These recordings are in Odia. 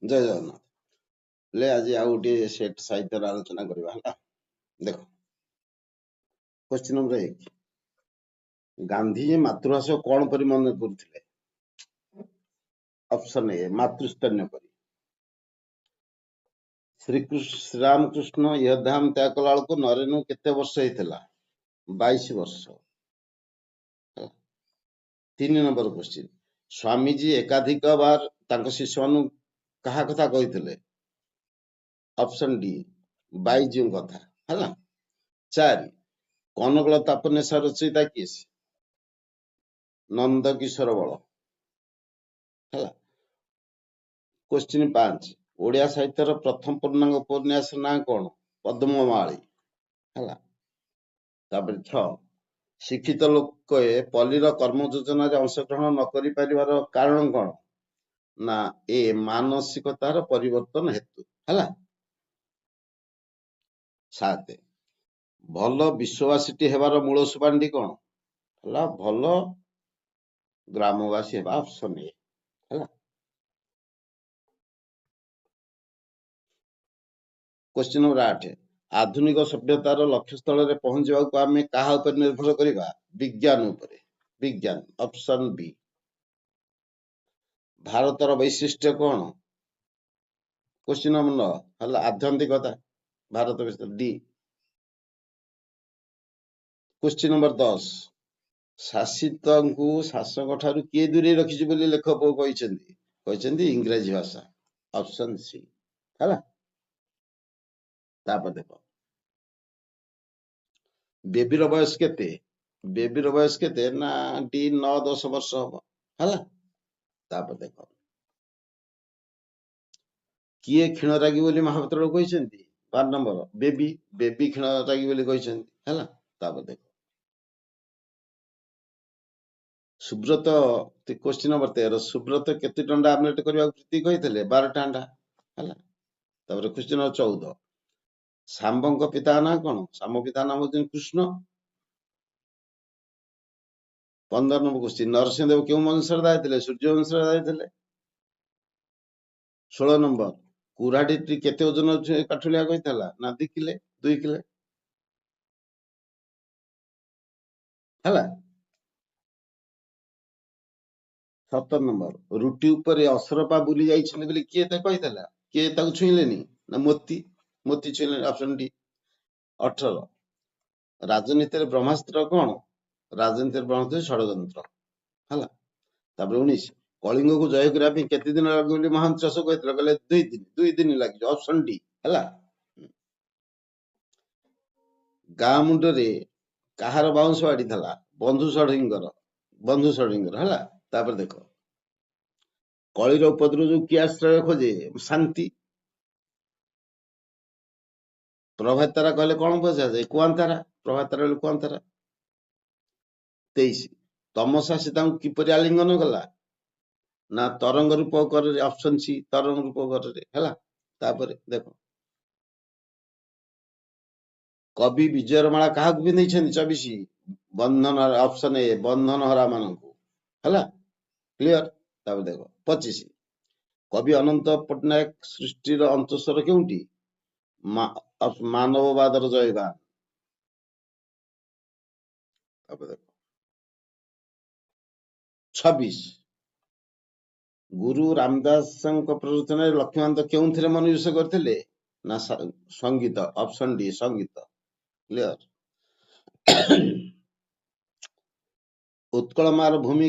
जय जगन्नाथ। ले आज आउ गोटे सेट साहित्य आलोचना करवा है। देख क्वेश्चन नंबर 1 गांधीजी मातृभाषा कौन पर मन करथिले? ऑप्शन ए मातृस्तन्य पर। श्री रामकृष्ण यह धाम त्याग कला को नरेन केते वर्ष हेतिला? 22 वर्ष। 3 नंबर क्वेश्चन स्वामीजी एकाधिक बार तांको शिष्य मानु कहा कथा कहिथिले? ऑप्शन डी बाईजी कथा है। 4 कनकलता उपन्यास रचयिता किए? नंद किशोर बल है। क्वेश्चन 5 ओडिया साहित्यर प्रथम पूर्णांग उपन्यास ना कौन? पद्ममाली है। 6 शिक्षित लोक पल्लीर कर्म योजना अंशग्रहण न करि परिवार कारण कौन? ना ए मानसिकतार परिवर्तन हेतु है। 7 भल विश्ववासी हेबार मूल सुबांडी कौन? है भल ग्रामवासी हेबा। ऑप्शन ए है। क्वेश्चन नंबर 8 आधुनिक सभ्यतार लक्ष्य स्थल रे पहुंचवा को आमे काहा उपर निर्भर करिबा? विज्ञान उपरे। विज्ञान ऑप्शन बी। भारतर वैशिष्ट्य कौन? क्वेश्चन नंबर 9 हला आध्यात्मिकता भारत वैशिष्ट्य डी। क्वेश्चन नंबर 10 शासित को शासक ठारू किए दूरे रखिछि बोली लेखक कहिसेंती इंग्रजी भाषा। ऑप्शन सी है। तापर देखो बेबीर बयस केते? बेबीर बयस केते ना डी 9-10 वर्ष हम है। तापर देखो किए क्षीणरागी बोली महापात्र कहिसेंती? 12 number baby. बेबी क्षीणरागी बोली कहिसेंती है। तापर देखो सुब्रत क्वेश्चन नंबर 13 सुब्रत केते टंडा आमलेट करबा प्रीति कहितले? 12 टांडा है। तापर क्वेश्चन नंबर 14 सांबंक पिता ना कौन? सांब पिता नाम होते कृष्ण। 15 नंबर क्वेश्चन नरसिंहदेव क्यों वंशर दायित्व? सूर्य वंशर दायित्व। 16 नंबर कुराडी केते ओजन काठुलिया कहितला? ना 2 किले 2 किले है। 17 नंबर रुटी ऊपर असरपा बुली जाइछन बोली किए ते कहितला? किए ताकू छुइलेनी? ना मोती मोती छुइले। Option D. 18 राजनीति ब्रह्मास्त्र कौन? राजनीति ब्रह्मास्त्र षड़यंत्र है। तापर 19 कलिंग को जय करिया केते दिन लागो बोली महान चाष कहितला? कहले 2 दिन लागि। ऑप्शन डी है। गाँ मुंडरे कहार बाउंस बाड़ी थला? बंधु षडंगर है। तापर देखो कलिर उपद्रव जो किए आश्रय खोजे? शांति। प्रभात तारा कहले कौन बुझा जाए? कुआंतारा। प्रभात तारा कुआंतारा। 23 तमसा सीता किपरि आलिंगन गला? ना तरंग रूप कर। ऑप्शन सी तरंग रूप कर है। तापर देखो कवि विजयमाला क्या पिंधि 24 बंधन। ऑप्शन ए बंधन हरा मान है। क्लियर। तापर देखो 25 कवि अनंत पट्टनायक सृष्टिर अंतस्वर केउटी? मानववादर जयगान। तापर देखो 26 गुरु रामदास प्ररोचन लक्ष्मीकांत क्यों मनुष्य करते? ना संगीत। ऑप्शन डी संगीत। क्लियर। उत्कल मारभूमि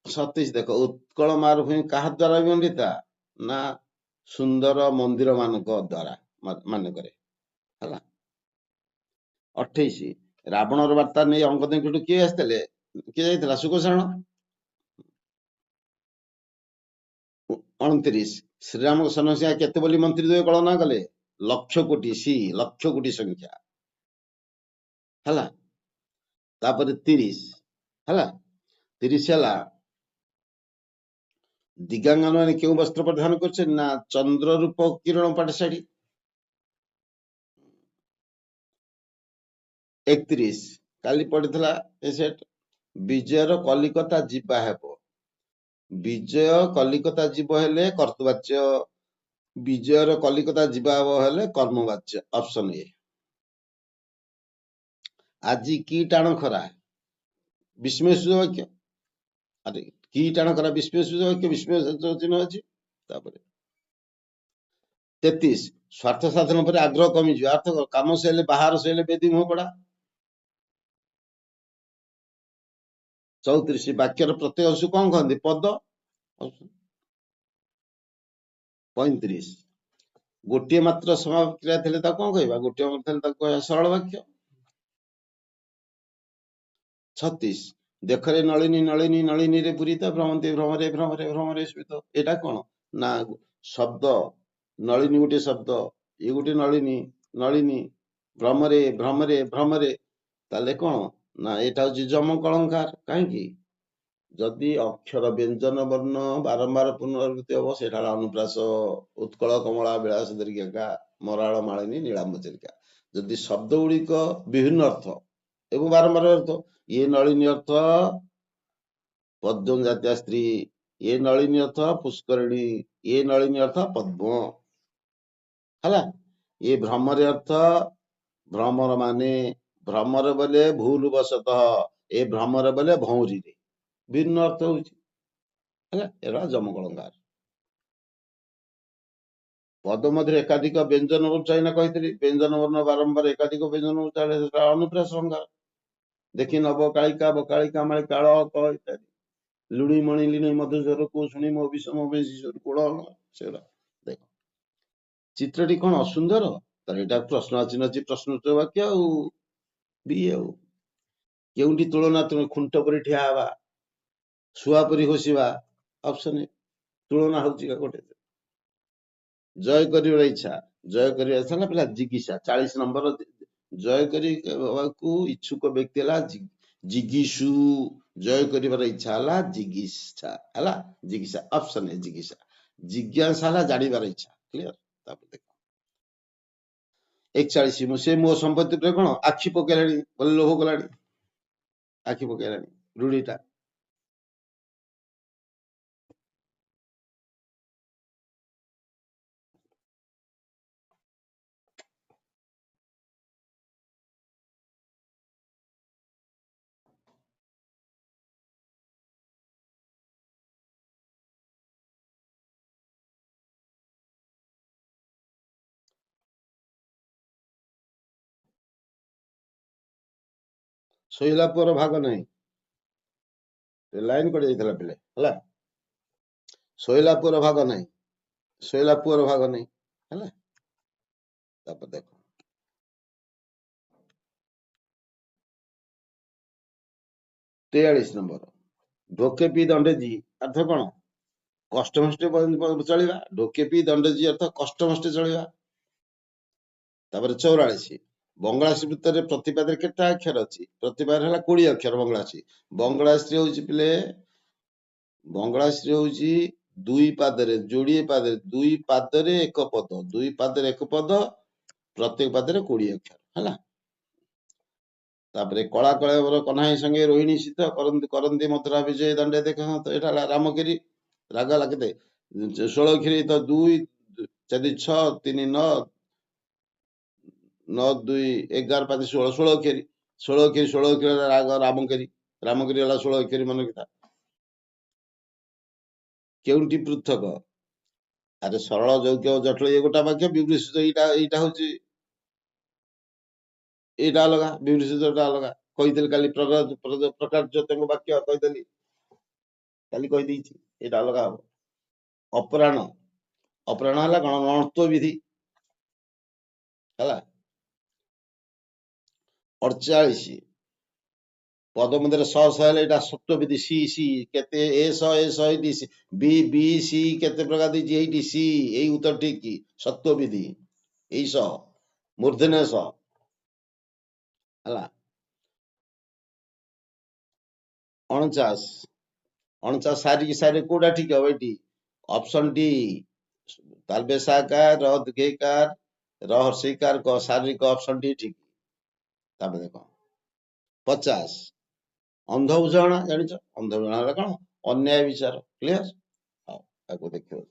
27 देखो उत्कल मारभूमि क्या द्वारा मंडिता? ना सुंदर मंदिर मानक द्वारा मानक है। 28 रावणर वार्ता नहीं अंगद किए आसते? किए जाइए? सुकोषण। 29 श्रीराम संख्या केते बोली मंत्री द्वय कलना कले? लक्ष कोटी। सी लक्ष कोटी संख्या है। तापर 30 है। 30 है दिगांगन मैंने क्यों वस्त्र प्रधान कर? ना चंद्र रूप किरण पाटशाढ़ी। 31 काली पड़ता विजयर कलिकता जीवा हेब। विजय कलिकता जीव हेले कर्तवाच्य ବିଜୟର କଲିକତା ଯିବା ହେଲେ କର୍ମବାଚ୍ୟ ଅପସନ ଏ। ଆଜି କି ଟାଣ ଖରା ବିସ୍ମୟ ସୂଚକ ବାକ୍ୟ। ଆରେ କି ଟାଣ ଖରା ବିସ୍ମୟ ସୂଚକ ବାକ୍ୟ, ବିସ୍ମୟ ସୂଚକ ଚିହ୍ନ ଅଛି। ତାପରେ 33 ସ୍ୱାର୍ଥ ସାଧନ ପରେ ଆଗ୍ରହ କମିଯିବ, ଅର୍ଥ କାମ ସଇଲେ ବାହାର ସଇଲେ ବେଦି ମୁହଁ ପଡା। 34 ବାକ୍ୟର ପ୍ରତ୍ୟେକ ଅଂଶକୁ କଣ କହନ୍ତି? ପଦ। 35 ଗୋଟିଏ ମାତ୍ର ସମାପକ କ୍ରିୟା ଥିଲେ ତାକୁ କଣ କହିବା? ଗୋଟିଏ ମାତ୍ର ଥିଲେ ତାକୁ କହିବା ସରଳ ବାକ୍ୟ। 36 ଦେଖରେ ନଳିନୀ ନଳିନୀ ନଳିନୀରେ ପୂରିତ ଭ୍ରମନ୍ତି ଭ୍ରମରେ ଭ୍ରମରେ ଭ୍ରମରେ ସ୍ମିତ। ଏଟା କଣ ନା ଶବ୍ଦ। ନଳିନୀ ଗୋଟେ ଶବ୍ଦ, ଇଏ ଗୋଟେ ନଳିନୀ ନଳିନୀ, ଭ୍ରମରେ ଭ୍ରମରେ ଭ୍ରମରେ। ତାହେଲେ କଣ ନା ଏଟା ହଉଛି ଯମକ ଅଳଙ୍କାର। କାହିଁକି? ଯଦି ଅକ୍ଷର ବ୍ୟଞ୍ଜନ ବର୍ଣ୍ଣ ବାରମ୍ବାର ପୁନରାବୃତ୍ତି ହବ ସେଇଟା ହେଲା ଅନୁପ୍ରାସ। ଉତ୍କଳ କମଳା ବିଳାସ ଦୀର୍ଘିକା ମରାଳ ମାଳିନୀ ନୀଳାମ୍ବ ଚିଲିକା। ଯଦି ଶବ୍ଦ ଗୁଡିକ ବିଭିନ୍ନ ଅର୍ଥ ଏବଂ ବାରମ୍ବାର ଅର୍ଥ, ଇଏ ନଳିନୀ ଅର୍ଥ ପଦ୍ମ ଜାତୀୟ ସ୍ତ୍ରୀ, ଇଏ ନଳିନୀ ଅର୍ଥ ପୁଷ୍କରିଣୀ, ଇଏ ନଳିନୀ ଅର୍ଥ ପଦ୍ମ ହେଲା। ଇଏ ଭ୍ରମରେ ଅର୍ଥ ଭ୍ରମର ମାନେ, ଭ୍ରମର ବୋଲେ ଭୁଲ ବଶତଃ, ଏ ଭ୍ରମର ବୋଲେ ଭଉଁରୀରେ, ଭିନ୍ନ ଅର୍ଥ ହଉଛି ହେଲା। ଏରା ଯମକ ଅଳଙ୍କାର। ପଦ ମଧ୍ୟରେ ଏକାଧିକ ବ୍ୟଞ୍ଜନ ଉଚ୍ଚାରଣ କହିଥିଲି, ବ୍ୟଞ୍ଜନ ବର୍ଣ୍ଣ ବାରମ୍ବାର ଏକାଧିକ ବ୍ୟଞ୍ଜନ ଉଚ୍ଚାରଣ ସେଟା ଅନୁପ୍ରାସ ଅଳଙ୍କାର। ଦେଖି ନବ କାଳିକା ବକାଳି କାମାଳି କାଳ କ ଇତ୍ୟାଦି। ଲୁଣି ମଣି ଲିଣି ମଧୁସ୍ୱର କୁ ଶୁଣି ମୋ ବିଷମ ଶିଶୁର କୋଳ ସେଗୁଡା। ଦେଖ ଚିତ୍ରଟି କଣ ଅସୁନ୍ଦର? ତାର ଏଇଟା ପ୍ରଶ୍ନ ଚିହ୍ନ ଅଛି, ପ୍ରଶ୍ନୋତ୍ତର ବାକ୍ୟ ଆଉ ବି। ଆଉ କେଉଁଠି ତୁଳନା ଖୁଣ୍ଟ ପରି ଠିଆ ହେବା, ଶୁଆ ପରି ଘୋଷିବା, ଅପସନ ଏ। ତୁଳନା ହଉଛି ଗୋଟେ ଜୟ କରିବାର ଇଚ୍ଛା, ଜୟ କରିବା ଇଚ୍ଛା ନା ପିଲା ଜିଗିସା। 40 ନମ୍ବର ଜୟ କରିବାକୁ ଇଚ୍ଛୁକ ବ୍ୟକ୍ତି ହେଲା ଜିଗିସୁ, ଜୟ କରିବାର ଇଚ୍ଛା ହେଲା ଜିଗିସା ହେଲା, ଜିଗିସା ଅପସନ ଏ ଜିଗିସା। ଜିଜ୍ଞାସା ହେଲା ଜାଣିବାର ଇଚ୍ଛା। କ୍ଲିୟର? ତାପରେ ଦେଖ 41 ସେ ମୋ ସମ୍ପତ୍ତି ଉପରେ କଣ ଆଖି ପକେଇଲାଣି, ବୋଲେ ଲୋଭ କଲାଣି, ଆଖି ପକେଇଲାଣି ରୂଢିଟା। ଶୋଇଲା ପୁଅର ଭାଗ ନାହିଁ, ଲାଇନ କଟି ଯାଇଥିଲା ପିଲେ ହେଲା। ଶୋଇଲା ପୁଅର ଭାଗ ନାହିଁ, ଶୋଇଲା ପୁଅର ଭାଗ ନାହିଁ ହେଲା। ତାପରେ ଦେଖ 43 ନମ୍ବର ଢୋକେ ପି ଦଣ୍ଡେଜି ଅର୍ଥ କଣ? କଷ୍ଟମଷ୍ଟେ ଚଳିବା। ଢୋକେ ପି ଦଣ୍ଡେଜି ଅର୍ଥ କଷ୍ଟମଷ୍ଟେ ଚଳିବା। ତାପରେ 44 ବଙ୍ଗଳାଶ୍ରୀ ବୃତ୍ତରେ ପ୍ରତିପାଦରେ କେତେ ଅକ୍ଷର ଅଛି? ପ୍ରତିପାଦ ହେଲା 20 ଅକ୍ଷର ବଙ୍ଗଳାଶ୍ରୀ। ବଙ୍ଗଳାଶ୍ରୀ ହଉଛି ପିଲେ, ବଙ୍ଗଳାଶ୍ରୀ ହଉଛି ଦୁଇ ପାଦରେ ଯୋଡିଏ ପାଦରେ, ଦୁଇ ପାଦରେ ଏକ ପଦ, ଦୁଇ ପାଦରେ ଏକ ପଦ, ପ୍ରତ୍ୟେକ ପାଦରେ 20 ଅକ୍ଷର ହେଲା। ତାପରେ କଳା କଳେବର କହ୍ନାଇ ସଙ୍ଗେ ରୋହିଣୀ ଶୀତ କରନ୍ତି କରନ୍ତି ମଥୁରା ବିଜୟ ଦଣ୍ଡେ ଦେଖ। ଏଟା ହେଲା ରାମଗିରି ରାଗ ହେଲା କେତେ? 16 କ୍ଷୀରି ତ 2 4 6 3 9 9 2 11 5 16 16 କ୍ଷୀରି 16 କ୍ଷୀରି 16 କ୍ଷୀରି ରାଗ ରାମଗିରି। ରାମଗିରି ହେଲା 16 କ୍ଷୀରି ମନେ କଥା। କେଉଁଠି ପୃଥକ? ଆରେ ସରଳ ଯୌଗ୍ୟ ଜଟିଳ ଇଏ ଗୋଟା ବାକ୍ୟ, ବିବୃଷିତ ଏଇଟା ହଉଛି ଏଇଟା ଅଲଗା, ବିବୃଷିତ ଅଲଗା। କହିଥିଲି କାଲି ପ୍ରକାର୍ଯ୍ୟତାଙ୍କ ବାକ୍ୟ କହିଦେଲି, କାଲି କହିଦେଇଛି, ଏଇଟା ଅଲଗା ହବ। ଅପରାହ୍ନ, ଅପରାହ୍ନ ହେଲା କଣ? ଅଣତ୍ଵ ବିଧି ହେଲା। 48 ପଦ ମଧ୍ୟରେ ସ ସ ହେଲେ ଏଇଟା ସତ୍ଵ ବିଧି। ସି ସି କେତେ ଏ ସ ଏଇଟି ବି ବି ସି କେତେ ପ୍ରକାର ଦେଇଛି ଏଇଟି ସି, ଏଇ ଉତ୍ତର ଠିକ ସତ୍ଵ ବିଧି। ଏଇ ସ ମୂର୍ଧନ୍ୟ ସ ହେଲା। 49 ସାରିକି ସାରି କୋଉଟା ଠିକ ହବ? ଏଇଠି ଅପସନ ଡି ତାଲବେସାକାର ର ଦୀର୍ଘଇକାର ର ହର୍ଷଇକାର କ ଶାରୀରିକ ଅପସନ ଡି ଠିକ। ତାପରେ ଦେଖ 50 ଅନ୍ଧ ବୁଝାମଣା। ଜାଣିଛ ଅନ୍ଧ ବୁଝାମଣା କଣ? ଅନ୍ୟାୟ ବିଚାର। କ୍ଲିୟର? ହଉ ତାକୁ ଦେଖିବ।